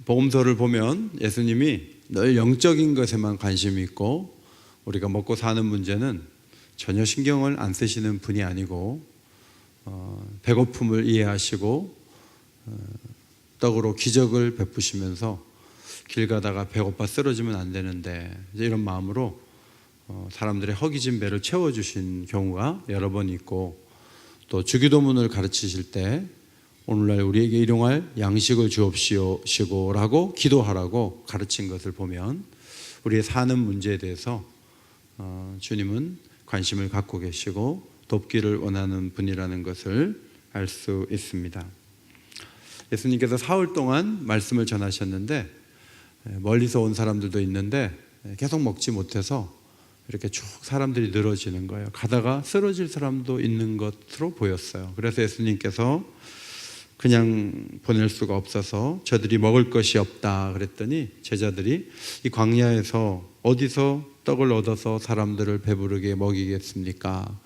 복음서를 보면 예수님이 늘 영적인 것에만 관심이 있고 우리가 먹고 사는 문제는 전혀 신경을 안 쓰시는 분이 아니고 배고픔을 이해하시고 떡으로 기적을 베푸시면서 길 가다가 배고파 쓰러지면 안 되는데 이런 마음으로 사람들의 허기진 배를 채워주신 경우가 여러 번 있고, 또 주기도문을 가르치실 때 오늘날 우리에게 일용할 양식을 주옵시고 라고 기도하라고 가르친 것을 보면 우리의 사는 문제에 대해서 주님은 관심을 갖고 계시고 돕기를 원하는 분이라는 것을 알 수 있습니다. 예수님께서 사흘 동안 말씀을 전하셨는데 멀리서 온 사람들도 있는데 계속 먹지 못해서 이렇게 쭉 사람들이 늘어지는 거예요. 가다가 쓰러질 사람도 있는 것으로 보였어요. 그래서 예수님께서 그냥 보낼 수가 없어서 저들이 먹을 것이 없다 그랬더니 제자들이 이 광야에서 어디서 떡을 얻어서 사람들을 배부르게 먹이겠습니까?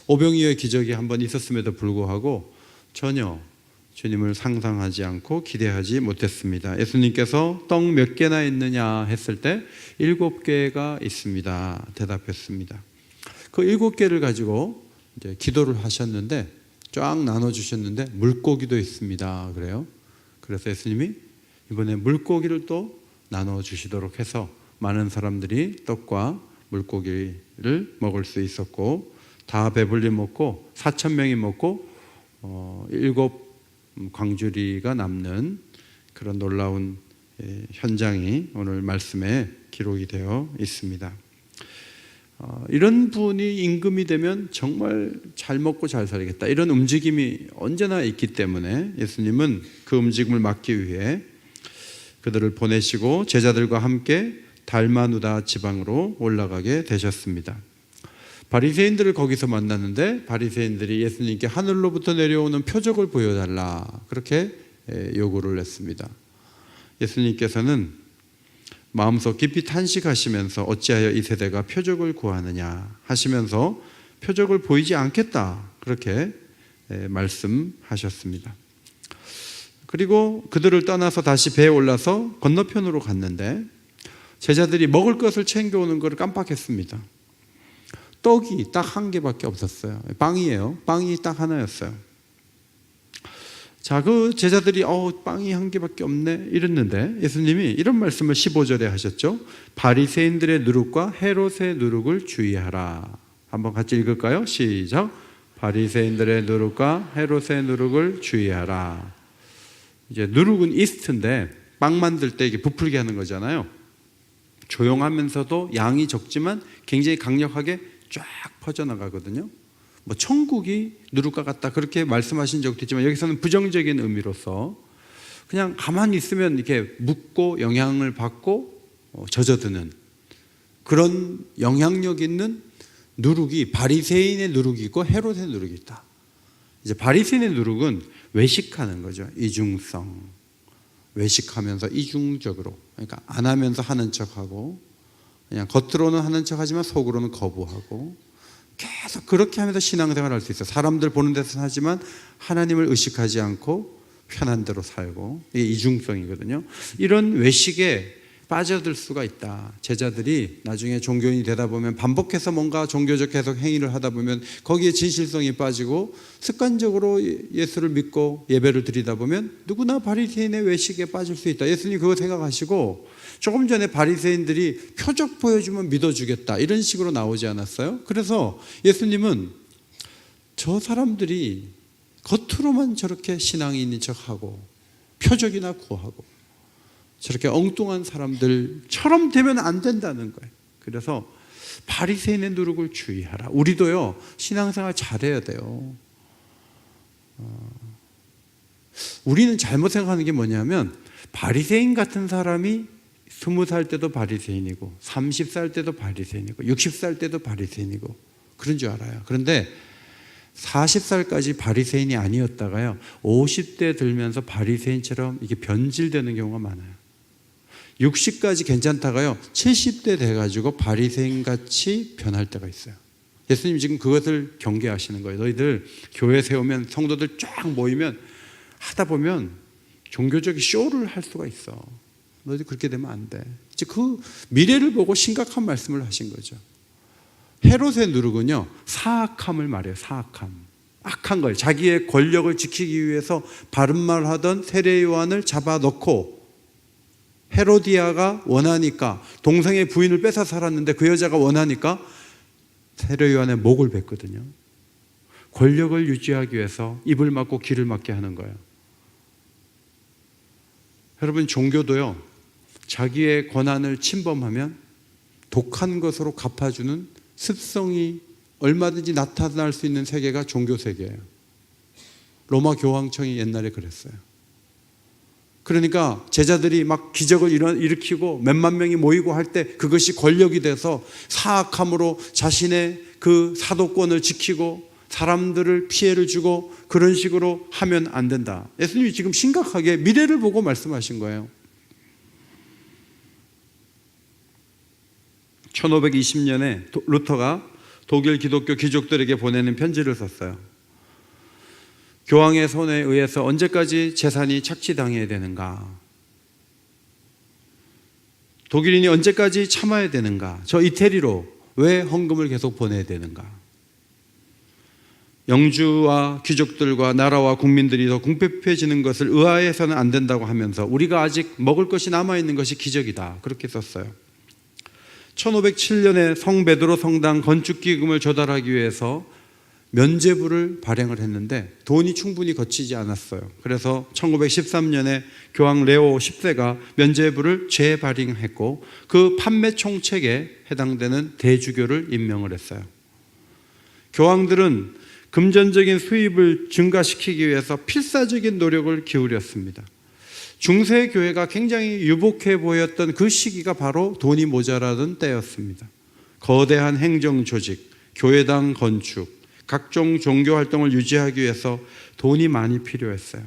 오병이어의 기적이 한번 있었음에도 불구하고 전혀 주님을 상상하지 않고 기대하지 못했습니다. 예수님께서 떡 몇 개나 있느냐 했을 때 7개가 있습니다 대답했습니다. 그 7개를 가지고 이제 기도를 하셨는데 쫙 나눠주셨는데 물고기도 있습니다 그래요. 그래서 예수님이 이번에 물고기를 또 나눠주시도록 해서 많은 사람들이 떡과 물고기를 먹을 수 있었고, 다 배불리 먹고 4,000명이 먹고 7 광주리가 남는 그런 놀라운 현장이 오늘 말씀에 기록이 되어 있습니다. 이런 분이 임금이 되면 정말 잘 먹고 잘 살겠다, 이런 움직임이 언제나 있기 때문에 예수님은 그 움직임을 막기 위해 그들을 보내시고 제자들과 함께 달마누다 지방으로 올라가게 되셨습니다. 바리새인들을 거기서 만났는데 바리새인들이 예수님께 하늘로부터 내려오는 표적을 보여달라 그렇게 요구를 했습니다. 예수님께서는 마음속 깊이 탄식하시면서 어찌하여 이 세대가 표적을 구하느냐 하시면서 표적을 보이지 않겠다 그렇게 말씀하셨습니다. 그리고 그들을 떠나서 다시 배에 올라서 건너편으로 갔는데 제자들이 먹을 것을 챙겨오는 것을 깜빡했습니다. 떡이 딱 1개밖에 없었어요. 빵이에요. 빵이 딱 하나였어요. 자, 그 제자들이 빵이 1개밖에 없네 이랬는데 예수님이 이런 말씀을 15절에 하셨죠. 바리새인들의 누룩과 헤롯의 누룩을 주의하라. 한번 같이 읽을까요? 시작. 바리새인들의 누룩과 헤롯의 누룩을 주의하라. 이제 누룩은 이스트인데 빵 만들 때 이게 부풀게 하는 거잖아요. 조용하면서도 양이 적지만 굉장히 강력하게 쫙 퍼져나가거든요. 뭐 천국이 누룩과 같다 그렇게 말씀하신 적도 있지만 여기서는 부정적인 의미로서 그냥 가만히 있으면 이렇게 묻고 영향을 받고 젖어드는 그런 영향력 있는 누룩이 바리새인의 누룩이 있고 헤롯의 누룩이 있다. 이제 바리새인의 누룩은 외식하는 거죠. 이중성. 외식하면서 이중적으로, 그러니까 안 하면서 하는 척하고 그냥 겉으로는 하는 척하지만 속으로는 거부하고 계속 그렇게 하면서 신앙생활을 할 수 있어요. 사람들 보는 데서는 하지만 하나님을 의식하지 않고 편한 대로 살고, 이게 이중성이거든요. 이런 외식에 빠져들 수가 있다. 제자들이 나중에 종교인이 되다 보면 반복해서 뭔가 종교적 해석 행위를 하다 보면 거기에 진실성이 빠지고 습관적으로 예수를 믿고 예배를 드리다 보면 누구나 바리새인의 외식에 빠질 수 있다. 예수님 그거 생각하시고 조금 전에 바리새인들이 표적 보여주면 믿어주겠다 이런 식으로 나오지 않았어요? 그래서 예수님은 저 사람들이 겉으로만 저렇게 신앙이 있는 척하고 표적이나 구하고 저렇게 엉뚱한 사람들처럼 되면 안 된다는 거예요. 그래서 바리새인의 누룩을 주의하라. 우리도요 신앙생활 잘해야 돼요. 우리는 잘못 생각하는 게 뭐냐면 바리새인 같은 사람이 20살 때도 바리새인이고 30살 때도 바리새인이고 60살 때도 바리새인이고 그런 줄 알아요. 그런데 40살까지 바리새인이 아니었다가요 50대 들면서 바리새인처럼 이게 변질되는 경우가 많아요. 60까지 괜찮다가요 70대 돼가지고 바리새인같이 변할 때가 있어요. 예수님 지금 그것을 경계하시는 거예요. 너희들 교회 세우면 성도들 쫙 모이면 하다 보면 종교적인 쇼를 할 수가 있어. 너희들 그렇게 되면 안 돼. 이제 그 미래를 보고 심각한 말씀을 하신 거죠. 헤롯의 누룩은요, 사악함을 말해요. 사악함. 악한 걸, 자기의 권력을 지키기 위해서 바른 말 하던 세례 요한을 잡아넣고, 헤로디아가 원하니까, 동생의 부인을 뺏어 살았는데 그 여자가 원하니까 세례 요한의 목을 뱉거든요. 권력을 유지하기 위해서 입을 막고 귀를 막게 하는 거예요. 여러분, 종교도요, 자기의 권한을 침범하면 독한 것으로 갚아주는 습성이 얼마든지 나타날 수 있는 세계가 종교 세계예요. 로마 교황청이 옛날에 그랬어요. 그러니까 제자들이 막 기적을 일으키고 몇만 명이 모이고 할 때 그것이 권력이 돼서 사악함으로 자신의 그 사도권을 지키고 사람들을 피해를 주고 그런 식으로 하면 안 된다. 예수님이 지금 심각하게 미래를 보고 말씀하신 거예요. 1520년에 루터가 독일 기독교 귀족들에게 보내는 편지를 썼어요. 교황의 손에 의해서 언제까지 재산이 착취당해야 되는가? 독일인이 언제까지 참아야 되는가? 저 이태리로 왜 헌금을 계속 보내야 되는가? 영주와 귀족들과 나라와 국민들이 더 궁핍해지는 것을 의아해서는 안 된다고 하면서 우리가 아직 먹을 것이 남아있는 것이 기적이다. 그렇게 썼어요. 1507년에 성베드로 성당 건축기금을 조달하기 위해서 면죄부를 발행을 했는데 돈이 충분히 거치지 않았어요. 그래서 1913년에 교황 레오 10세가 면죄부를 재발행했고 그 판매 총책에 해당되는 대주교를 임명을 했어요. 교황들은 금전적인 수입을 증가시키기 위해서 필사적인 노력을 기울였습니다. 중세 교회가 굉장히 유복해 보였던 그 시기가 바로 돈이 모자라던 때였습니다. 거대한 행정 조직, 교회당 건축, 각종 종교 활동을 유지하기 위해서 돈이 많이 필요했어요.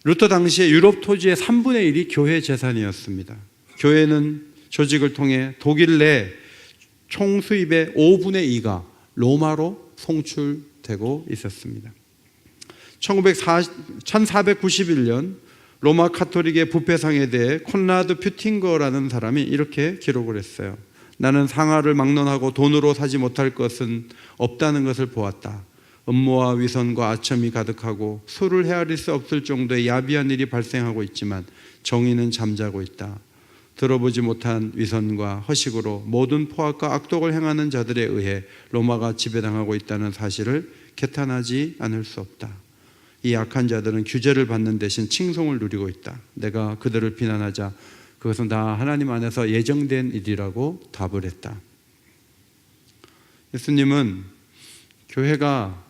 루터 당시에 유럽 토지의 3분의 1이 교회 재산이었습니다. 교회는 조직을 통해 독일 내 총 수입의 5분의 2가 로마로 송출되고 있었습니다. 1491년 로마 카톨릭의 부패상에 대해 콘라드 퓨팅거라는 사람이 이렇게 기록을 했어요. 나는 상하를 막론하고 돈으로 사지 못할 것은 없다는 것을 보았다. 음모와 위선과 아첨이 가득하고 수를 헤아릴 수 없을 정도의 야비한 일이 발생하고 있지만 정의는 잠자고 있다. 들어보지 못한 위선과 허식으로 모든 포악과 악독을 행하는 자들에 의해 로마가 지배당하고 있다는 사실을 개탄하지 않을 수 없다. 이 악한 자들은 규제를 받는 대신 칭송을 누리고 있다. 내가 그들을 비난하자 그것은 다 하나님 안에서 예정된 일이라고 답을 했다. 예수님은 교회가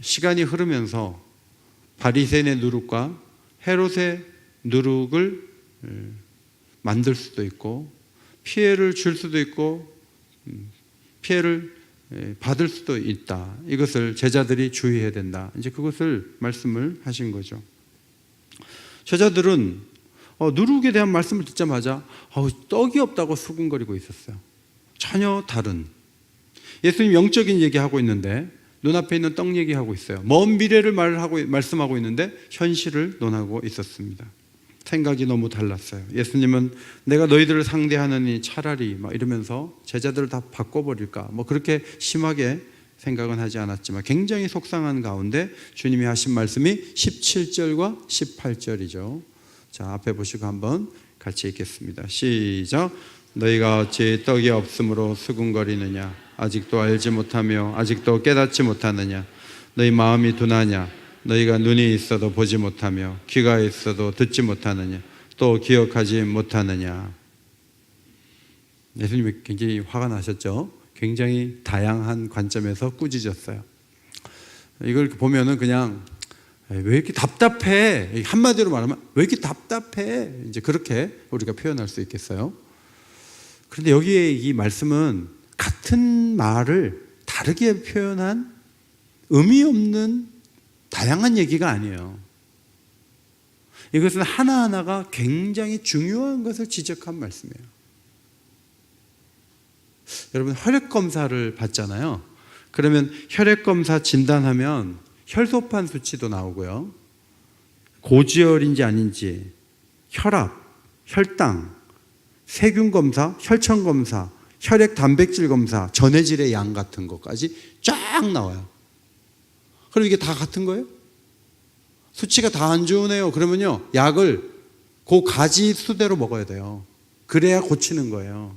시간이 흐르면서 바리새인의 누룩과 헤롯의 누룩을 만들 수도 있고 피해를 줄 수도 있고 피해를 받을 수도 있다. 이것을 제자들이 주의해야 된다. 이제 그것을 말씀을 하신 거죠. 제자들은 누룩에 대한 말씀을 듣자마자 떡이 없다고 수군거리고 있었어요. 전혀 다른. 예수님 영적인 얘기하고 있는데 눈앞에 있는 떡 얘기하고 있어요. 먼 미래를 말씀하고 있는데 현실을 논하고 있었습니다. 생각이 너무 달랐어요. 예수님은 내가 너희들을 상대하느니 차라리 막 이러면서 제자들을 다 바꿔버릴까 그렇게 심하게 생각은 하지 않았지만 굉장히 속상한 가운데 주님이 하신 말씀이 17절과 18절이죠. 자, 앞에 보시고 한번 같이 읽겠습니다. 시작. 너희가 어찌 떡이 없으므로 수군거리느냐? 아직도 알지 못하며 아직도 깨닫지 못하느냐? 너희 마음이 둔하냐? 너희가 눈이 있어도 보지 못하며 귀가 있어도 듣지 못하느냐? 또 기억하지 못하느냐? 예수님이 굉장히 화가 나셨죠? 굉장히 다양한 관점에서 꾸짖었어요. 이걸 보면은 그냥 왜 이렇게 답답해? 한마디로 말하면 왜 이렇게 답답해? 이제 그렇게 우리가 표현할 수 있겠어요. 그런데 여기에 이 말씀은 같은 말을 다르게 표현한 의미 없는 다양한 얘기가 아니에요. 이것은 하나하나가 굉장히 중요한 것을 지적한 말씀이에요. 여러분 혈액검사를 받잖아요. 그러면 혈액검사 진단하면 혈소판 수치도 나오고요. 고지혈인지 아닌지, 혈압, 혈당, 세균 검사, 혈청 검사, 혈액 단백질 검사, 전해질의 양 같은 것까지 쫙 나와요. 그럼 이게 다 같은 거예요? 수치가 다 안 좋으네요. 그러면요, 약을 그 가지 수대로 먹어야 돼요. 그래야 고치는 거예요.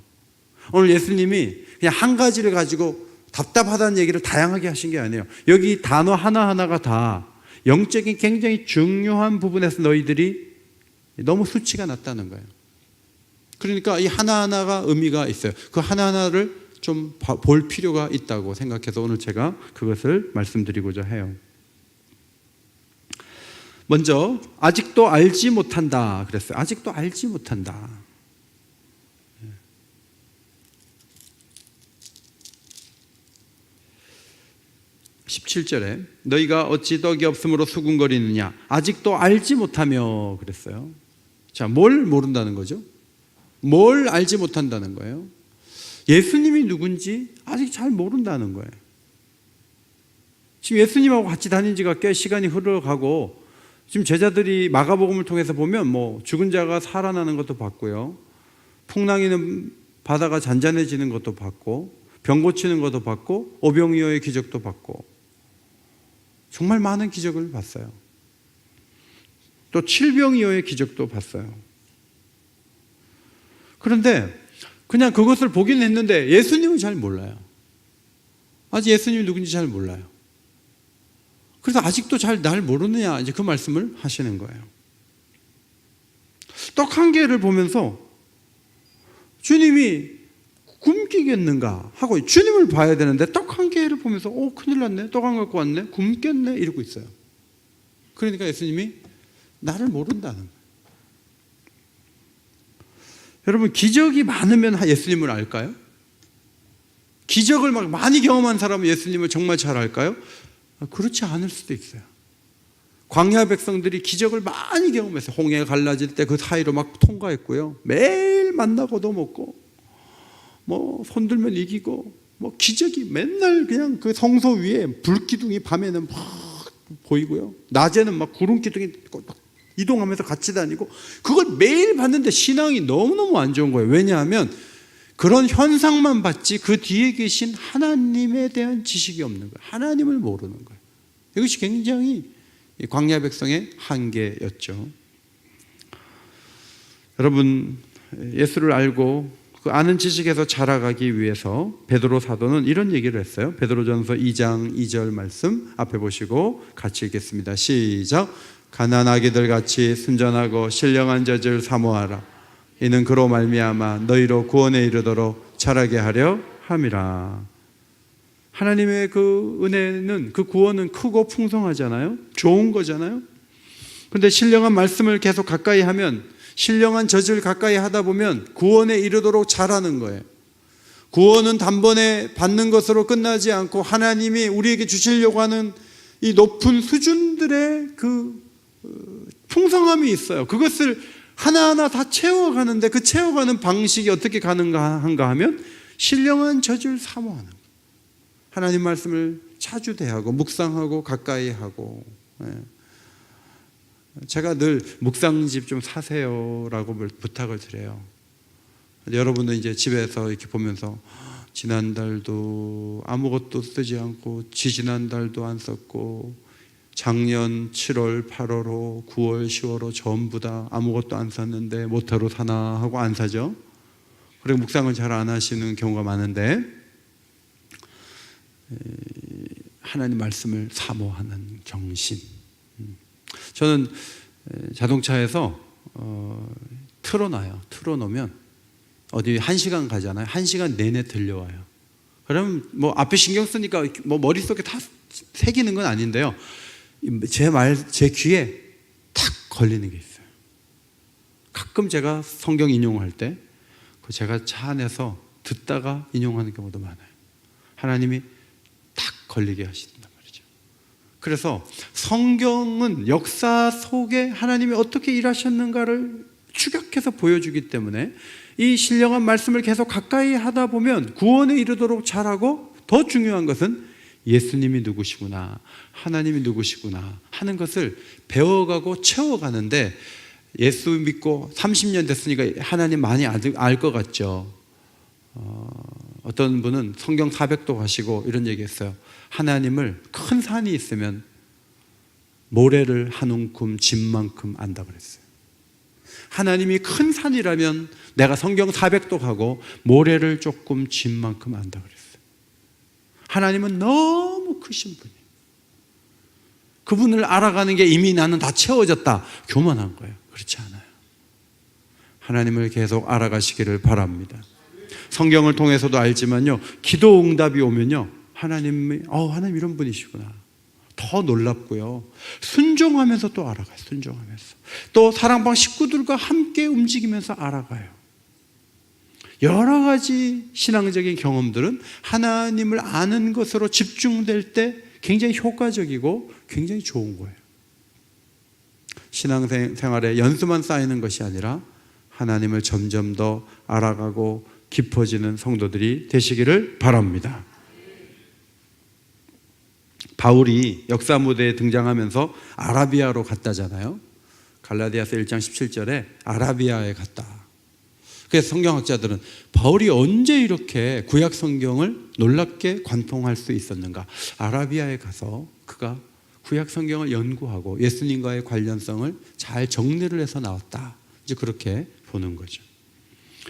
오늘 예수님이 그냥 한 가지를 가지고 답답하다는 얘기를 다양하게 하신 게 아니에요. 여기 단어 하나하나가 다 영적인 굉장히 중요한 부분에서 너희들이 너무 수치가 낮다는 거예요. 그러니까 이 하나하나가 의미가 있어요. 그 하나하나를 좀 볼 필요가 있다고 생각해서 오늘 제가 그것을 말씀드리고자 해요. 먼저 아직도 알지 못한다 그랬어요. 아직도 알지 못한다. 17절에 너희가 어찌 떡이 없으므로 수군거리느냐 아직도 알지 못하며 그랬어요. 자, 뭘 모른다는 거죠? 뭘 알지 못한다는 거예요? 예수님이 누군지 아직 잘 모른다는 거예요. 지금 예수님하고 같이 다닌 지가 꽤 시간이 흘러가고 지금 제자들이 마가복음을 통해서 보면 뭐 죽은 자가 살아나는 것도 봤고요, 풍랑이는 바다가 잔잔해지는 것도 봤고, 병 고치는 것도 봤고, 오병이어의 기적도 봤고, 정말 많은 기적을 봤어요. 또 칠병이어의 기적도 봤어요. 그런데 그냥 그것을 보긴 했는데 예수님은 잘 몰라요. 아직 예수님이 누군지 잘 몰라요. 그래서 아직도 잘 날 모르느냐, 이제 그 말씀을 하시는 거예요. 떡 한 개를 보면서 주님이 굶기겠는가 하고 주님을 봐야 되는데 떡 한 개를 보면서 큰일 났네, 떡 안 갖고 왔네, 굶겠네 이러고 있어요. 그러니까 예수님이 나를 모른다는 거예요. 여러분, 기적이 많으면 예수님을 알까요? 기적을 막 많이 경험한 사람은 예수님을 정말 잘 알까요? 그렇지 않을 수도 있어요. 광야 백성들이 기적을 많이 경험했어요. 홍해 갈라질 때 그 사이로 막 통과했고요, 매일 만나고도 먹고 뭐 손들면 이기고 뭐 기적이 맨날 그냥 그 성소 위에 불기둥이 밤에는 막 보이고요, 낮에는 막 구름 기둥이 막 이동하면서 같이 다니고, 그걸 매일 봤는데 신앙이 너무너무 안 좋은 거예요. 왜냐하면 그런 현상만 봤지 그 뒤에 계신 하나님에 대한 지식이 없는 거예요. 하나님을 모르는 거예요. 이것이 굉장히 광야 백성의 한계였죠. 여러분, 예수를 알고 그 아는 지식에서 자라가기 위해서 베드로 사도는 이런 얘기를 했어요. 베드로전서 2장 2절 말씀 앞에 보시고 같이 읽겠습니다. 시작. 가난한 아기들 같이 순전하고 신령한 젖을 사모하라. 이는 그로 말미암아 너희로 구원에 이르도록 자라게 하려 함이라. 하나님의 그 은혜는, 그 구원은 크고 풍성하잖아요. 좋은 거잖아요. 그런데 신령한 말씀을 계속 가까이 하면, 신령한 젖을 가까이 하다 보면 구원에 이르도록 자라는 거예요. 구원은 단번에 받는 것으로 끝나지 않고 하나님이 우리에게 주시려고 하는 이 높은 수준들의 그 풍성함이 있어요. 그것을 하나하나 다 채워가는데 그 채워가는 방식이 어떻게 가능한가 하면 신령한 젖을 사모하는 거예요. 하나님 말씀을 자주 대하고 묵상하고 가까이 하고. 제가 늘 묵상집 좀 사세요라고 부탁을 드려요. 여러분은 이제 집에서 이렇게 보면서 지난달도 아무것도 쓰지 않고 지지난달도 안 썼고 작년 7월, 8월호, 9월, 10월호 전부 다 아무것도 안 샀는데 뭐하러 사나 하고 안 사죠. 그리고 묵상을 잘 안 하시는 경우가 많은데, 하나님 말씀을 사모하는 정신. 저는 자동차에서 틀어놔요. 틀어놓으면 어디 1시간 가잖아요. 1시간 내내 들려와요. 그러면 뭐 앞에 신경 쓰니까 뭐 머릿속에 다 새기는 건 아닌데요, 제 귀에 탁 걸리는 게 있어요. 가끔 제가 성경 인용할 때 제가 차 안에서 듣다가 인용하는 경우도 많아요. 하나님이 탁 걸리게 하신단 말이죠. 그래서 성경은 역사 속에 하나님이 어떻게 일하셨는가를 추격해서 보여주기 때문에 이 신령한 말씀을 계속 가까이 하다 보면 구원에 이르도록 자라고, 더 중요한 것은 예수님이 누구시구나, 하나님이 누구시구나 하는 것을 배워가고 채워가는데, 예수 믿고 30년 됐으니까 하나님 많이 알 것 같죠. 어떤 분은 성경 400도 가시고 이런 얘기했어요. 하나님을 큰 산이 있으면 모래를 한 움큼 짐만큼 안다 그랬어요. 하나님이 큰 산이라면 내가 성경 400도 가고 모래를 조금 짐만큼 안다 그랬어요. 하나님은 너무 크신 분이에요. 그분을 알아가는 게 이미 나는 다 채워졌다, 교만한 거예요. 그렇지 않아요. 하나님을 계속 알아가시기를 바랍니다. 성경을 통해서도 알지만요, 기도 응답이 오면요, 하나님 이런 분이시구나, 더 놀랍고요, 순종하면서 또 알아가요. 순종하면서 또 사랑방 식구들과 함께 움직이면서 알아가요. 여러 가지 신앙적인 경험들은 하나님을 아는 것으로 집중될 때 굉장히 효과적이고 굉장히 좋은 거예요. 신앙생활에 연수만 쌓이는 것이 아니라 하나님을 점점 더 알아가고 깊어지는 성도들이 되시기를 바랍니다. 바울이 역사 무대에 등장하면서 아라비아로 갔다잖아요. 갈라디아서 1장 17절에 아라비아에 갔다. 그래서 성경학자들은 바울이 언제 이렇게 구약 성경을 놀랍게 관통할 수 있었는가? 아라비아에 가서 그가 구약 성경을 연구하고 예수님과의 관련성을 잘 정리를 해서 나왔다, 이제 그렇게 보는 거죠.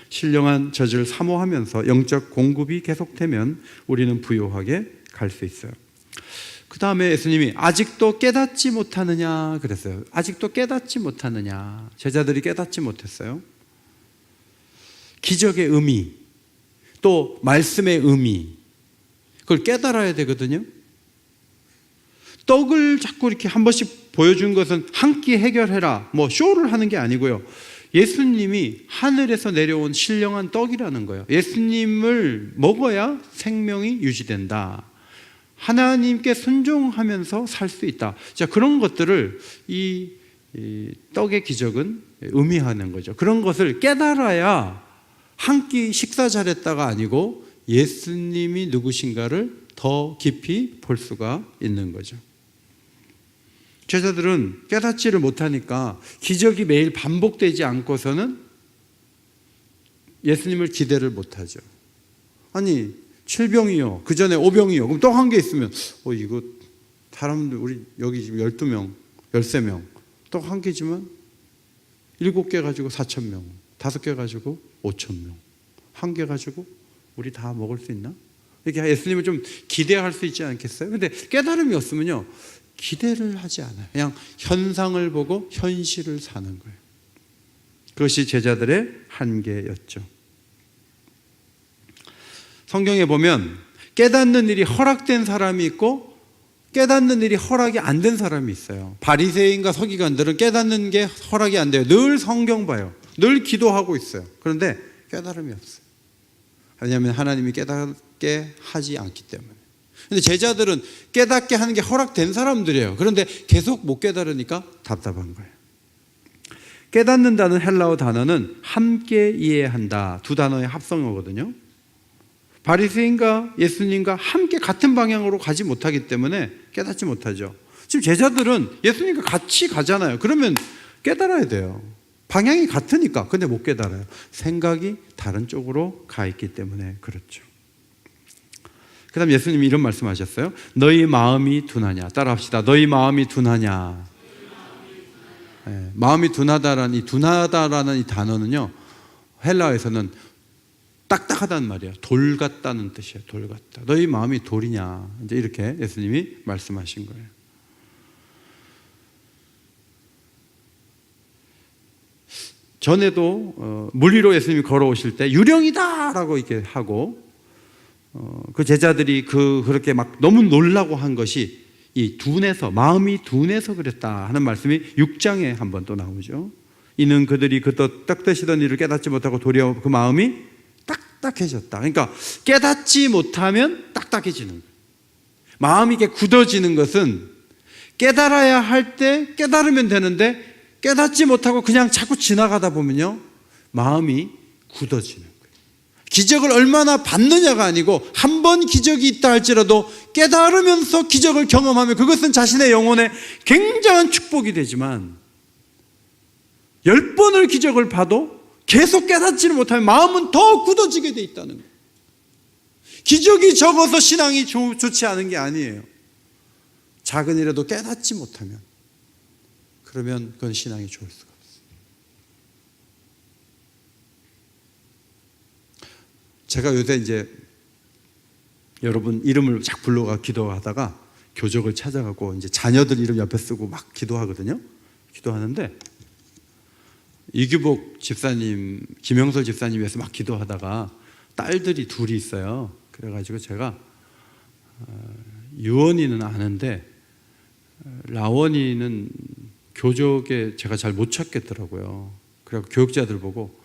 신령한 젖을 사모하면서 영적 공급이 계속되면 우리는 부요하게 갈 수 있어요. 그 다음에 예수님이 아직도 깨닫지 못하느냐 그랬어요. 아직도 깨닫지 못하느냐. 제자들이 깨닫지 못했어요. 기적의 의미, 또 말씀의 의미, 그걸 깨달아야 되거든요. 떡을 자꾸 이렇게 한 번씩 보여준 것은 한 끼 해결해라, 뭐 쇼를 하는 게 아니고요. 예수님이 하늘에서 내려온 신령한 떡이라는 거예요. 예수님을 먹어야 생명이 유지된다. 하나님께 순종하면서 살 수 있다. 자, 그런 것들을 이 떡의 기적은 의미하는 거죠. 그런 것을 깨달아야 한 끼 식사 잘했다가 아니고 예수님이 누구신가를 더 깊이 볼 수가 있는 거죠. 제자들은 깨닫지를 못하니까 기적이 매일 반복되지 않고서는 예수님을 기대를 못하죠. 아니 7병이요, 그 전에 5병이요, 그럼 또 한 개 있으면 이거 사람들 우리 여기 지금 12명 13명 또 한 개지만 7개 가지고 4,000명, 5개 가지고 5,000명, 한 개 가지고 우리 다 먹을 수 있나? 이렇게 예수님을 좀 기대할 수 있지 않겠어요? 근데 깨달음이 없으면요, 기대를 하지 않아요. 그냥 현상을 보고 현실을 사는 거예요. 그것이 제자들의 한계였죠. 성경에 보면 깨닫는 일이 허락된 사람이 있고 깨닫는 일이 허락이 안 된 사람이 있어요. 바리새인과 서기관들은 깨닫는 게 허락이 안 돼요. 늘 성경 봐요. 늘 기도하고 있어요. 그런데 깨달음이 없어요. 왜냐하면 하나님이 깨닫게 하지 않기 때문에. 근데 제자들은 깨닫게 하는 게 허락된 사람들이에요. 그런데 계속 못 깨달으니까 답답한 거예요. 깨닫는다는 헬라어 단어는 함께 이해한다, 두 단어의 합성어거든요. 바리새인과 예수님과 함께 같은 방향으로 가지 못하기 때문에 깨닫지 못하죠. 지금 제자들은 예수님과 같이 가잖아요. 그러면 깨달아야 돼요. 방향이 같으니까. 근데 못 깨달아요. 생각이 다른 쪽으로 가 있기 때문에 그렇죠. 그 다음 예수님이 이런 말씀하셨어요. 너희 마음이 둔하냐. 따라합시다. 너희 마음이 둔하냐. 네, 마음이 둔하다라는 이 단어는요, 헬라어에서는 딱딱하다는 말이에요. 돌 같다는 뜻이에요. 돌 같다. 너희 마음이 돌이냐. 이제 이렇게 예수님이 말씀하신 거예요. 전에도 물 위로 예수님이 걸어오실 때 유령이다라고 이렇게 하고 그 제자들이 그렇게 막 너무 놀라고 한 것이 이 둔해서, 마음이 둔해서 그랬다 하는 말씀이 6장에 한번 또 나오죠. 이는 그들이 그 떡 드시던 일을 깨닫지 못하고 도리어 그 마음이 딱딱해졌다. 그러니까 깨닫지 못하면 딱딱해지는 거예요. 마음이 이렇게 굳어지는 것은 깨달아야 할 때 깨달으면 되는데 깨닫지 못하고 그냥 자꾸 지나가다 보면요, 마음이 굳어지는 거예요. 기적을 얼마나 받느냐가 아니고 한 번 기적이 있다 할지라도 깨달으면서 기적을 경험하면 그것은 자신의 영혼에 굉장한 축복이 되지만 10번을 기적을 봐도 계속 깨닫지를 못하면 마음은 더 굳어지게 돼 있다는 거예요. 기적이 적어서 신앙이 좋지 않은 게 아니에요. 작은 일에도 깨닫지 못하면 그러면 그건 신앙이 좋을 수가 없어요. 제가 요새 이제 여러분 이름을 쫙 불러가 기도하다가 교적을 찾아가고 이제 자녀들 이름 옆에 쓰고 막 기도하거든요. 기도하는데 이규복 집사님, 김영설 집사님 위해서 막 기도하다가 딸들이 둘이 있어요. 그래가지고 제가 유원이는 아는데 라원이는 교적에 제가 잘 못 찾겠더라고요. 그래서 교육자들 보고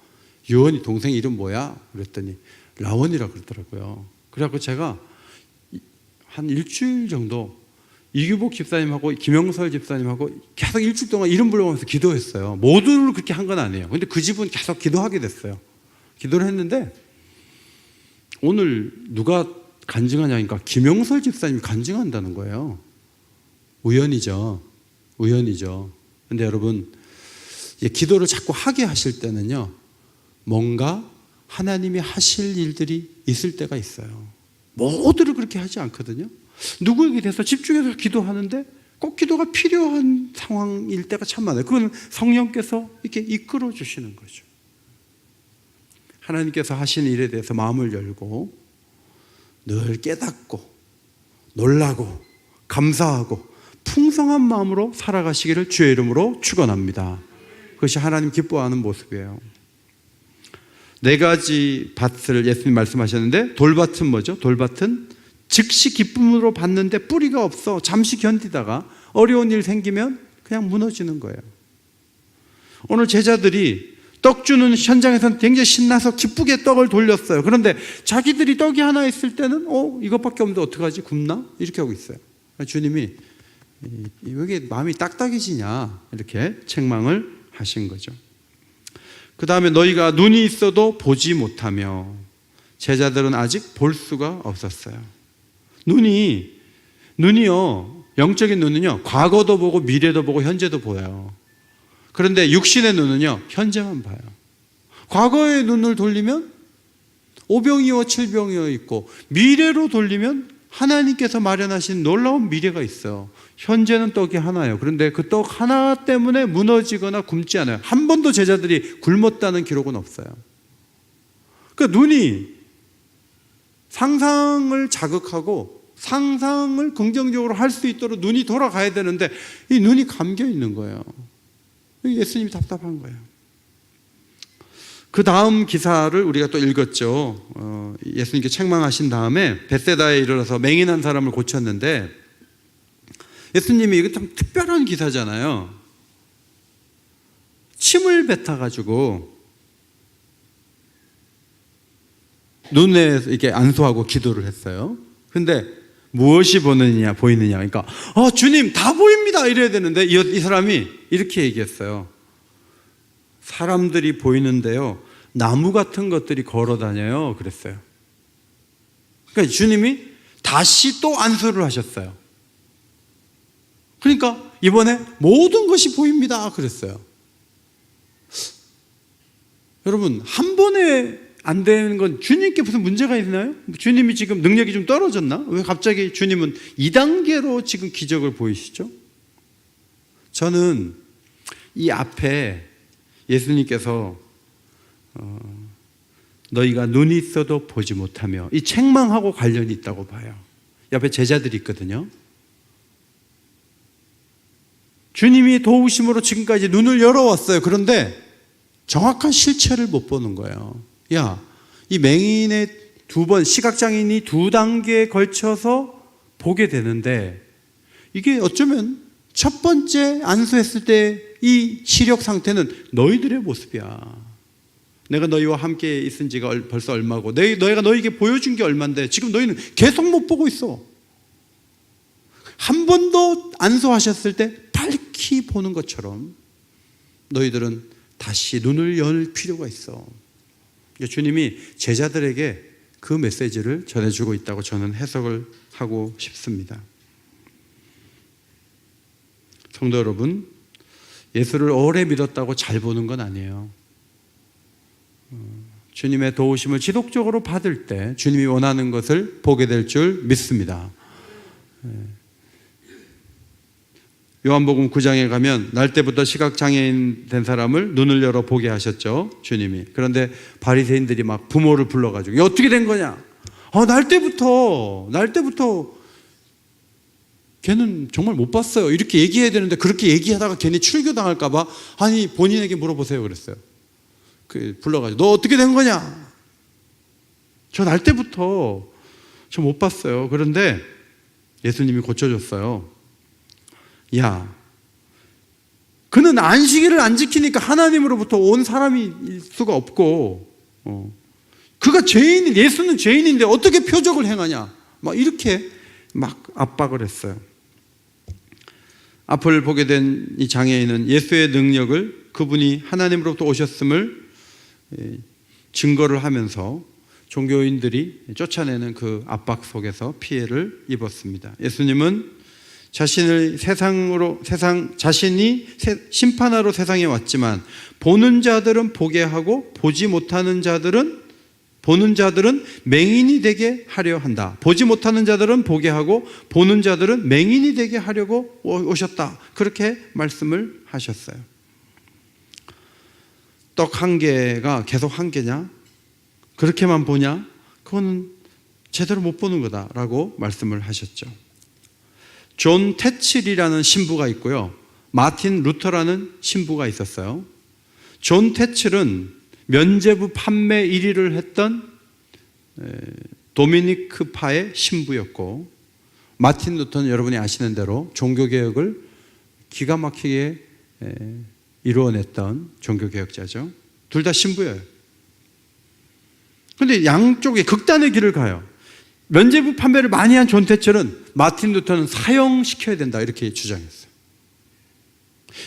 유원이 동생 이름 뭐야? 그랬더니 라원이라 그러더라고요. 그래서 제가 한 일주일 정도 이규복 집사님하고 김영설 집사님하고 계속 일주일 동안 이름 불러가면서 기도했어요. 모두를 그렇게 한 건 아니에요. 근데 그 집은 계속 기도하게 됐어요. 기도를 했는데 오늘 누가 간증하냐니까 김영설 집사님이 간증한다는 거예요. 우연이죠. 우연이죠. 근데 여러분, 기도를 자꾸 하게 하실 때는요, 뭔가 하나님이 하실 일들이 있을 때가 있어요. 모두를 그렇게 하지 않거든요. 누구에게 대해서 집중해서 기도하는데 꼭 기도가 필요한 상황일 때가 참 많아요. 그건 성령께서 이렇게 이끌어 주시는 거죠. 하나님께서 하신 일에 대해서 마음을 열고 늘 깨닫고 놀라고 감사하고 풍성한 마음으로 살아가시기를 주의 이름으로 축원합니다. 그것이 하나님 기뻐하는 모습이에요. 4가지 밭을 예수님 말씀하셨는데 돌밭은 뭐죠? 돌밭은 즉시 기쁨으로 받는데 뿌리가 없어 잠시 견디다가 어려운 일 생기면 그냥 무너지는 거예요. 오늘 제자들이 떡 주는 현장에서는 굉장히 신나서 기쁘게 떡을 돌렸어요. 그런데 자기들이 떡이 하나 있을 때는 이것밖에 없는데 어떡하지? 굶나? 이렇게 하고 있어요. 주님이 왜 마음이 딱딱해지냐 이렇게 책망을 하신 거죠. 그 다음에 너희가 눈이 있어도 보지 못하며 제자들은 아직 볼 수가 없었어요. 눈이요, 영적인 눈은요, 과거도 보고 미래도 보고 현재도 보여요. 그런데 육신의 눈은요, 현재만 봐요. 과거의 눈을 돌리면 오병이어 칠병이어 있고 미래로 돌리면 하나님께서 마련하신 놀라운 미래가 있어요. 현재는 떡이 하나예요. 그런데 그 떡 하나 때문에 무너지거나 굶지 않아요. 한 번도 제자들이 굶었다는 기록은 없어요. 그러니까 눈이 상상을 자극하고 상상을 긍정적으로 할 수 있도록 눈이 돌아가야 되는데 이 눈이 감겨 있는 거예요. 예수님이 답답한 거예요. 그 다음 기사를 우리가 또 읽었죠. 예수님께 책망하신 다음에 벳세다에 이르러서 맹인한 사람을 고쳤는데 예수님이 이거 참 특별한 기사잖아요. 침을 뱉어가지고 눈에 이렇게 안수하고 기도를 했어요. 근데 무엇이 보이느냐? 그러니까 주님 다 보입니다 이래야 되는데 이 사람이 이렇게 얘기했어요. 사람들이 보이는데요, 나무 같은 것들이 걸어 다녀요 그랬어요. 그러니까 주님이 다시 또 안수를 하셨어요. 그러니까 이번에 모든 것이 보입니다 그랬어요. 여러분, 한 번에 안 되는 건 주님께 무슨 문제가 있나요? 주님이 지금 능력이 좀 떨어졌나? 왜 갑자기 주님은 2단계로 지금 기적을 보이시죠? 저는 이 앞에 예수님께서 너희가 눈이 있어도 보지 못하며 이 책망하고 관련이 있다고 봐요. 옆에 제자들이 있거든요. 주님이 도우심으로 지금까지 눈을 열어왔어요. 그런데 정확한 실체를 못 보는 거예요. 이 맹인의 2번, 시각장애인이 2단계에 걸쳐서 보게 되는데 이게 어쩌면 첫 번째 안수했을 때 이 시력 상태는 너희들의 모습이야. 내가 너희와 함께 있은 지가 벌써 얼마고 너희가 너희에게 보여준 게 얼만데 지금 너희는 계속 못 보고 있어. 한 번 더 안수하셨을 때 밝히 보는 것처럼 너희들은 다시 눈을 열 필요가 있어. 주님이 제자들에게 그 메시지를 전해주고 있다고 저는 해석을 하고 싶습니다. 성도 여러분, 예수를 오래 믿었다고 잘 보는 건 아니에요. 주님의 도우심을 지속적으로 받을 때 주님이 원하는 것을 보게 될 줄 믿습니다. 요한복음 9장에 가면 날 때부터 시각장애인 된 사람을 눈을 열어 보게 하셨죠, 주님이. 그런데 바리새인들이 막 부모를 불러가지고 이게 어떻게 된 거냐? 날 때부터 걔는 정말 못 봤어요, 이렇게 얘기해야 되는데 그렇게 얘기하다가 괜히 출교당할까 봐 아니 본인에게 물어보세요 그랬어요. 불러가지고 너 어떻게 된 거냐? 저 날 때부터 저 못 봤어요. 그런데 예수님이 고쳐줬어요. 야, 그는 안식일을 안 지키니까 하나님으로부터 온 사람일 수가 없고, 그가 죄인인, 예수는 죄인인데 어떻게 표적을 행하냐? 막 이렇게 막 압박을 했어요. 앞을 보게 된 이 장애인은 예수의 능력을, 그분이 하나님으로부터 오셨음을 증거를 하면서 종교인들이 쫓아내는 그 압박 속에서 피해를 입었습니다. 예수님은 자신이 심판하러 세상에 왔지만 보는 자들은 보게 하고 보지 못하는 자들은 맹인이 되게 하려 한다. 보지 못하는 자들은 보게 하고 보는 자들은 맹인이 되게 하려고 오셨다. 그렇게 말씀을 하셨어요. 떡 한 개가 계속 한 개냐? 그렇게만 보냐? 그거는 제대로 못 보는 거다라고 말씀을 하셨죠. 존 태칠이라는 신부가 있고요, 마틴 루터라는 신부가 있었어요. 존 태칠은 면죄부 판매 1위를 했던 도미니크파의 신부였고, 마틴 루터는 여러분이 아시는 대로 종교개혁을 기가 막히게 이루어냈던 종교개혁자죠. 둘 다 신부예요. 그런데 양쪽에 극단의 길을 가요. 면죄부 판매를 많이 한 존 태철은 마틴 루터는 사형시켜야 된다 이렇게 주장했어요.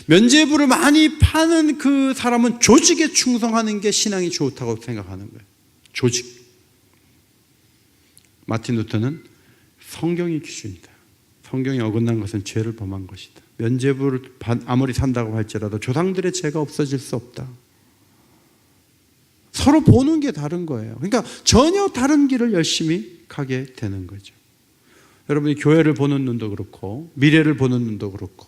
면죄부를 많이 파는 그 사람은 조직에 충성하는 게 신앙이 좋다고 생각하는 거예요. 조직. 마틴 루터는 성경이 기준이다. 성경이 어긋난 것은 죄를 범한 것이다. 면죄부를 아무리 산다고 할지라도 조상들의 죄가 없어질 수 없다. 서로 보는 게 다른 거예요. 그러니까 전혀 다른 길을 열심히 가게 되는 거죠. 여러분이 교회를 보는 눈도 그렇고 미래를 보는 눈도 그렇고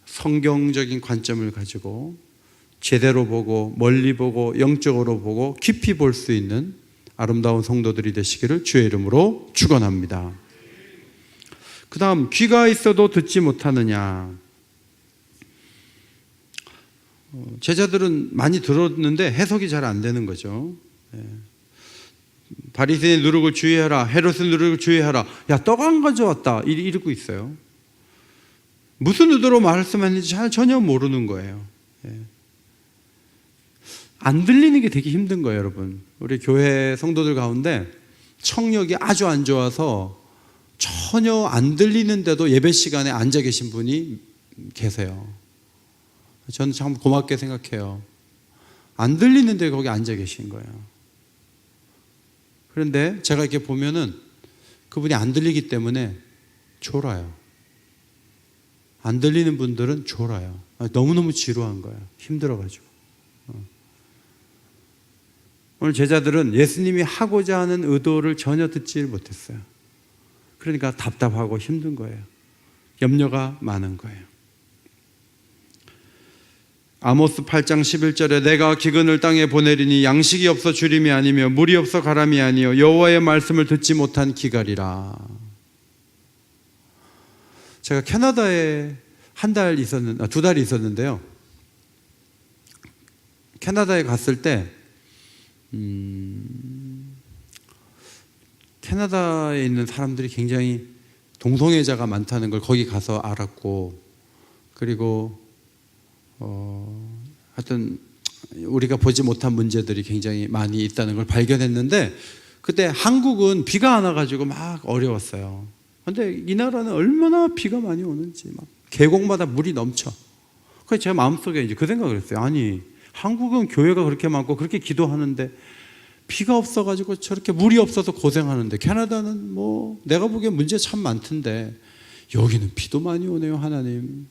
성경적인 관점을 가지고 제대로 보고 멀리 보고 영적으로 보고 깊이 볼 수 있는 아름다운 성도들이 되시기를 주의 이름으로 축원합니다. 그 다음, 귀가 있어도 듣지 못하느냐. 제자들은 많이 들었는데 해석이 잘 안 되는 거죠. 바리새인의 누룩을 주의하라, 헤롯의 누룩을 주의하라. 야, 떡 안 가져왔다 이러고 있어요. 무슨 의도로 말씀했는지 전혀 모르는 거예요. 안 들리는 게 되게 힘든 거예요, 여러분. 우리 교회 성도들 가운데 청력이 아주 안 좋아서 전혀 안 들리는데도 예배 시간에 앉아 계신 분이 계세요. 저는 참 고맙게 생각해요. 안 들리는데 거기 앉아 계신 거예요. 그런데 제가 이렇게 보면은 그분이 안 들리기 때문에 졸아요. 안 들리는 분들은 졸아요. 너무너무 지루한 거예요. 힘들어가지고. 오늘 제자들은 예수님이 하고자 하는 의도를 전혀 듣지 못했어요. 그러니까 답답하고 힘든 거예요. 염려가 많은 거예요. 아모스 8장 11절에 내가 기근을 땅에 보내리니 양식이 없어 주림이 아니며 물이 없어 가람이 아니요 여호와의 말씀을 듣지 못한 기갈이라. 제가 캐나다에 두 달 있었는데요. 캐나다에 갔을 때 캐나다에 있는 사람들이 굉장히 동성애자가 많다는 걸 거기 가서 알았고, 그리고 하여튼 우리가 보지 못한 문제들이 굉장히 많이 있다는 걸 발견했는데, 그때 한국은 비가 안 와가지고 막 어려웠어요. 근데 이 나라는 얼마나 비가 많이 오는지 막 계곡마다 물이 넘쳐. 그래서 제 마음속에 이제 그 생각을 했어요. 아니, 한국은 교회가 그렇게 많고 그렇게 기도하는데 비가 없어가지고 저렇게 물이 없어서 고생하는데, 캐나다는 뭐 내가 보기엔 문제 참 많던데 여기는 비도 많이 오네요. 하나님,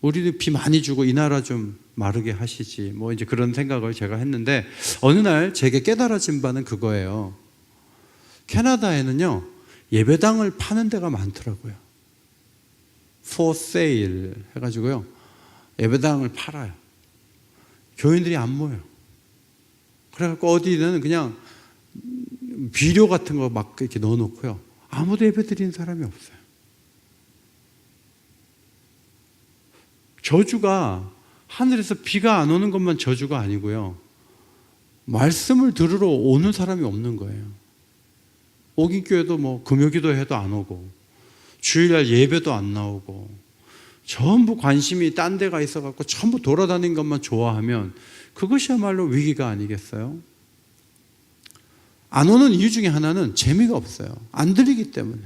우리도 비 많이 주고 이 나라 좀 마르게 하시지, 뭐 이제 그런 생각을 제가 했는데, 어느 날 제게 깨달아진 바는 그거예요. 캐나다에는요 예배당을 파는 데가 많더라고요. For sale 해가지고요 예배당을 팔아요. 교인들이 안 모여요. 그래갖고 어디는 그냥 비료 같은 거 막 이렇게 넣어놓고요 아무도 예배 드리는 사람이 없어요. 저주가 하늘에서 비가 안 오는 것만 저주가 아니고요, 말씀을 들으러 오는 사람이 없는 거예요. 오긴 교회도 뭐 금요기도 해도 안 오고, 주일날 예배도 안 나오고, 전부 관심이 딴 데가 있어갖고 전부 돌아다니는 것만 좋아하면 그것이야말로 위기가 아니겠어요? 안 오는 이유 중에 하나는 재미가 없어요. 안 들리기 때문에.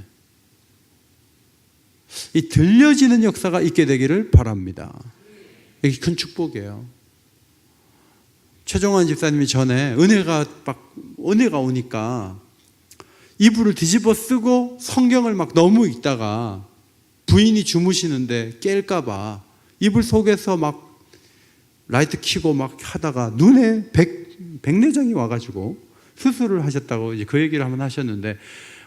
이 들려지는 역사가 있게 되기를 바랍니다. 이게 큰 축복이에요. 최종환 집사님이 전에 은혜가 오니까 이불을 뒤집어 쓰고 성경을 막 너무 읽다가 부인이 주무시는데 깰까봐 이불 속에서 막 라이트 켜고 막 하다가 눈에 백내장이 와가지고 수술을 하셨다고 이제 그 얘기를 한번 하셨는데,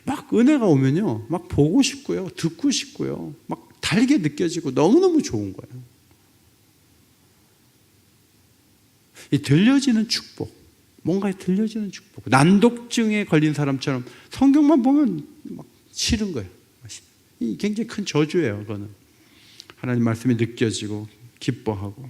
막 은혜가 오면요 막 보고 싶고요, 듣고 싶고요, 막 달게 느껴지고 너무너무 좋은 거예요. 이 들려지는 축복, 뭔가 들려지는 축복. 난독증에 걸린 사람처럼 성경만 보면 막 싫은 거예요. 이 굉장히 큰 저주예요. 그거는 하나님 말씀이 느껴지고 기뻐하고.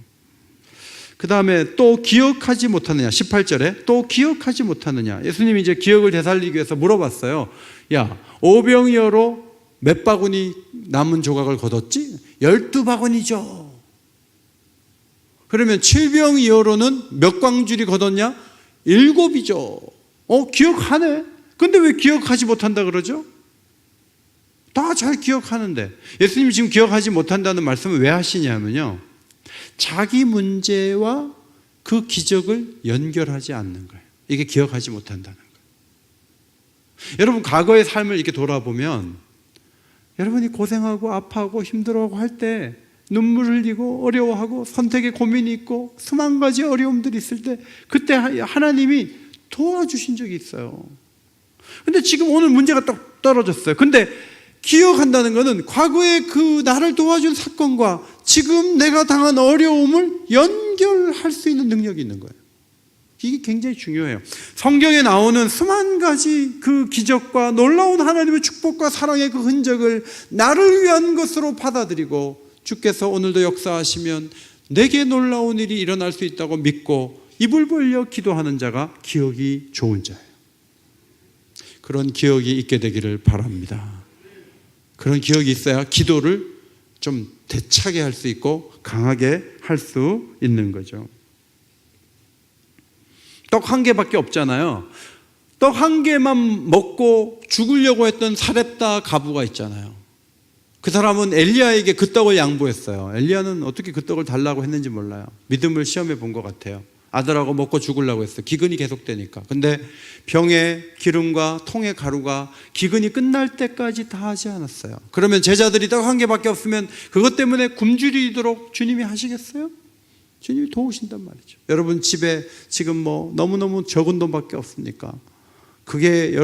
그 다음에 또 기억하지 못하느냐, 18절에 또 기억하지 못하느냐. 예수님이 이제 기억을 되살리기 위해서 물어봤어요. 야, 5병이어로 몇 바구니 남은 조각을 거뒀지? 12바구니죠. 그러면 7병이어로는 몇 광줄이 거뒀냐? 7이죠. 기억하네. 근데 왜 기억하지 못한다 그러죠? 다 잘 기억하는데. 예수님이 지금 기억하지 못한다는 말씀을 왜 하시냐면요, 자기 문제와 그 기적을 연결하지 않는 거예요. 이게 기억하지 못한다는 거예요. 여러분, 과거의 삶을 이렇게 돌아보면 여러분이 고생하고 아파하고 힘들어하고 할 때, 눈물 흘리고 어려워하고 선택에 고민이 있고 수만 가지 어려움들이 있을 때, 그때 하나님이 도와주신 적이 있어요. 근데 지금 오늘 문제가 딱 떨어졌어요. 근데 기억한다는 것은 과거에 그 나를 도와준 사건과 지금 내가 당한 어려움을 연결할 수 있는 능력이 있는 거예요. 이게 굉장히 중요해요. 성경에 나오는 수만 가지 그 기적과 놀라운 하나님의 축복과 사랑의 그 흔적을 나를 위한 것으로 받아들이고, 주께서 오늘도 역사하시면 내게 놀라운 일이 일어날 수 있다고 믿고 입을 벌려 기도하는 자가 기억이 좋은 자예요. 그런 기억이 있게 되기를 바랍니다. 그런 기억이 있어야 기도를 좀 대차게 할 수 있고 강하게 할 수 있는 거죠. 떡 한 개밖에 없잖아요. 떡 한 개만 먹고 죽으려고 했던 사렙다 과부가 있잖아요. 그 사람은 엘리야에게 그 떡을 양보했어요. 엘리야는 어떻게 그 떡을 달라고 했는지 몰라요. 믿음을 시험해 본 것 같아요. 아들하고 먹고 죽으려고 했어요. 기근이 계속되니까. 근데 병에 기름과 통에 가루가 기근이 끝날 때까지 다 하지 않았어요. 그러면 제자들이 떡 한 개밖에 없으면 그것 때문에 굶주리도록 주님이 하시겠어요? 주님이 도우신단 말이죠. 여러분 집에 지금 뭐 너무너무 적은 돈밖에 없습니까? 그게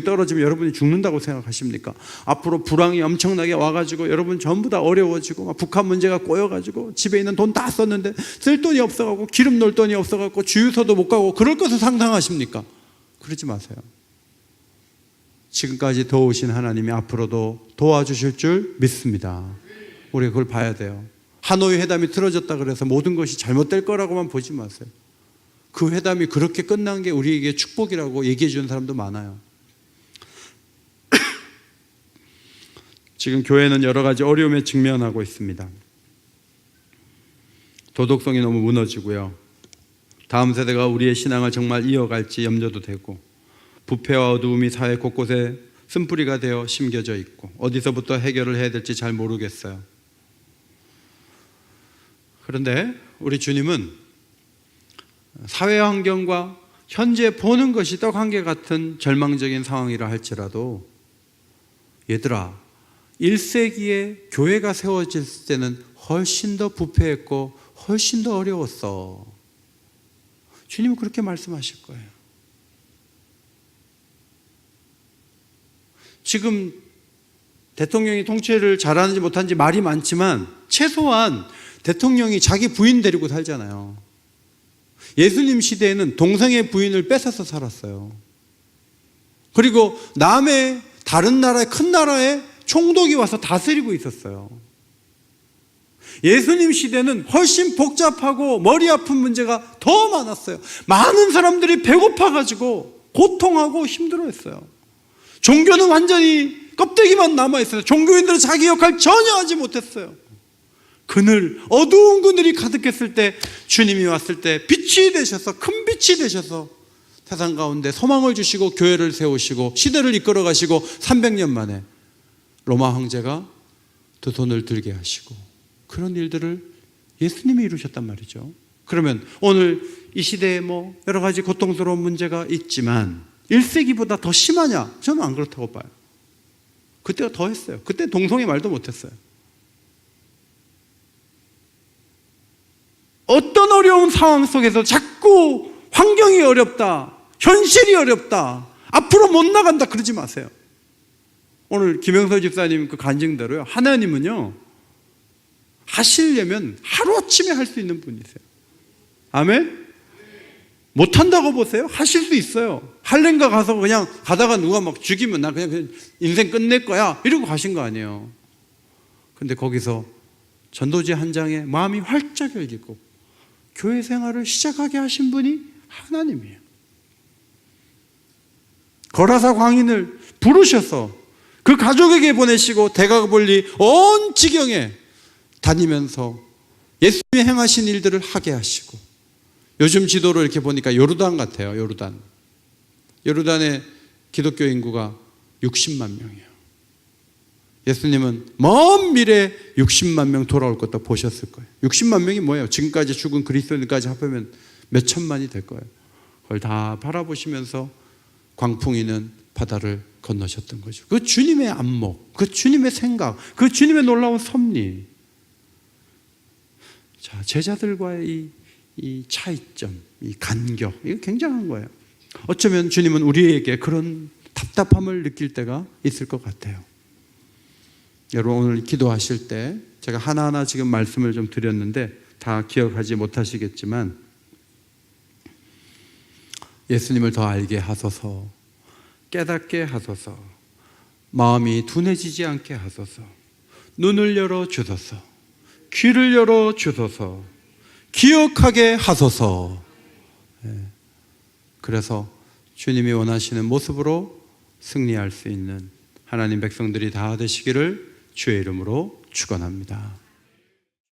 떨어지면 여러분이 죽는다고 생각하십니까? 앞으로 불황이 엄청나게 와가지고 여러분 전부 다 어려워지고, 막 북한 문제가 꼬여가지고 집에 있는 돈 다 썼는데 쓸 돈이 없어가고 기름 넣을 돈이 없어가고 주유소도 못 가고 그럴 것을 상상하십니까? 그러지 마세요. 지금까지 도우신 하나님이 앞으로도 도와주실 줄 믿습니다. 우리가 그걸 봐야 돼요. 하노이 회담이 틀어졌다 그래서 모든 것이 잘못될 거라고만 보지 마세요. 그 회담이 그렇게 끝난 게 우리에게 축복이라고 얘기해 주는 사람도 많아요. 지금 교회는 여러 가지 어려움에 직면하고 있습니다. 도덕성이 너무 무너지고요. 다음 세대가 우리의 신앙을 정말 이어갈지 염려도 되고, 부패와 어두움이 사회 곳곳에 쓴뿌리가 되어 심겨져 있고, 어디서부터 해결을 해야 될지 잘 모르겠어요. 그런데 우리 주님은 사회 환경과 현재 보는 것이 떡한개 같은 절망적인 상황이라 할지라도 얘들아, 1세기에 교회가 세워질 때는 훨씬 더 부패했고 훨씬 더 어려웠어. 주님은 그렇게 말씀하실 거예요. 지금 대통령이 통치를 잘하는지 못하는지 말이 많지만 최소한 대통령이 자기 부인 데리고 살잖아요. 예수님 시대에는 동생의 부인을 뺏어서 살았어요. 그리고 남의 다른 나라의 큰 나라에 총독이 와서 다스리고 있었어요. 예수님 시대는 훨씬 복잡하고 머리 아픈 문제가 더 많았어요. 많은 사람들이 배고파가지고 고통하고 힘들어했어요. 종교는 완전히 껍데기만 남아있어요. 종교인들은 자기 역할 전혀 하지 못했어요. 그늘, 어두운 그늘이 가득했을 때 주님이 왔을 때 빛이 되셔서, 큰 빛이 되셔서 세상 가운데 소망을 주시고 교회를 세우시고 시대를 이끌어 가시고 300년 만에 로마 황제가 두 손을 들게 하시고 그런 일들을 예수님이 이루셨단 말이죠. 그러면 오늘 이 시대에 뭐 여러 가지 고통스러운 문제가 있지만 1세기보다 더 심하냐? 저는 안 그렇다고 봐요. 그때가 더 했어요. 그때 동성애 말도 못했어요. 어떤 어려운 상황 속에서 자꾸 환경이 어렵다, 현실이 어렵다, 앞으로 못 나간다 그러지 마세요. 오늘 김영서 집사님 그 간증대로요, 하나님은요 하시려면 하루아침에 할 수 있는 분이세요. 아멘? 못한다고 보세요? 하실 수 있어요. 할렘가 가서 그냥 가다가 누가 막 죽이면 나 그냥 인생 끝낼 거야 이러고 가신 거 아니에요. 근데 거기서 전도지 한 장에 마음이 활짝 열리고 교회 생활을 시작하게 하신 분이 하나님이에요. 거라사 광인을 부르셔서 그 가족에게 보내시고 대가볼리 온 지경에 다니면서 예수님이 행하신 일들을 하게 하시고, 요즘 지도로 이렇게 보니까 요르단 같아요. 요르단의 기독교 인구가 60만 명이에요. 예수님은 먼 미래에 60만 명 돌아올 것도 보셨을 거예요. 60만 명이 뭐예요? 지금까지 죽은 그리스도인까지 합하면 몇 천만이 될 거예요. 그걸 다 바라보시면서 광풍이는 바다를 건너셨던 거죠. 그 주님의 안목, 그 주님의 생각, 그 주님의 놀라운 섭리. 자, 제자들과의 이 차이점, 이 간격, 이거 굉장한 거예요. 어쩌면 주님은 우리에게 그런 답답함을 느낄 때가 있을 것 같아요. 여러분, 오늘 기도하실 때 제가 하나하나 지금 말씀을 좀 드렸는데 다 기억하지 못하시겠지만 예수님을 더 알게 하소서, 깨닫게 하소서, 마음이 둔해지지 않게 하소서, 눈을 열어 주소서, 귀를 열어 주소서, 기억하게 하소서. 그래서 주님이 원하시는 모습으로 승리할 수 있는 하나님 백성들이 다 되시기를 주의 이름으로 축원합니다.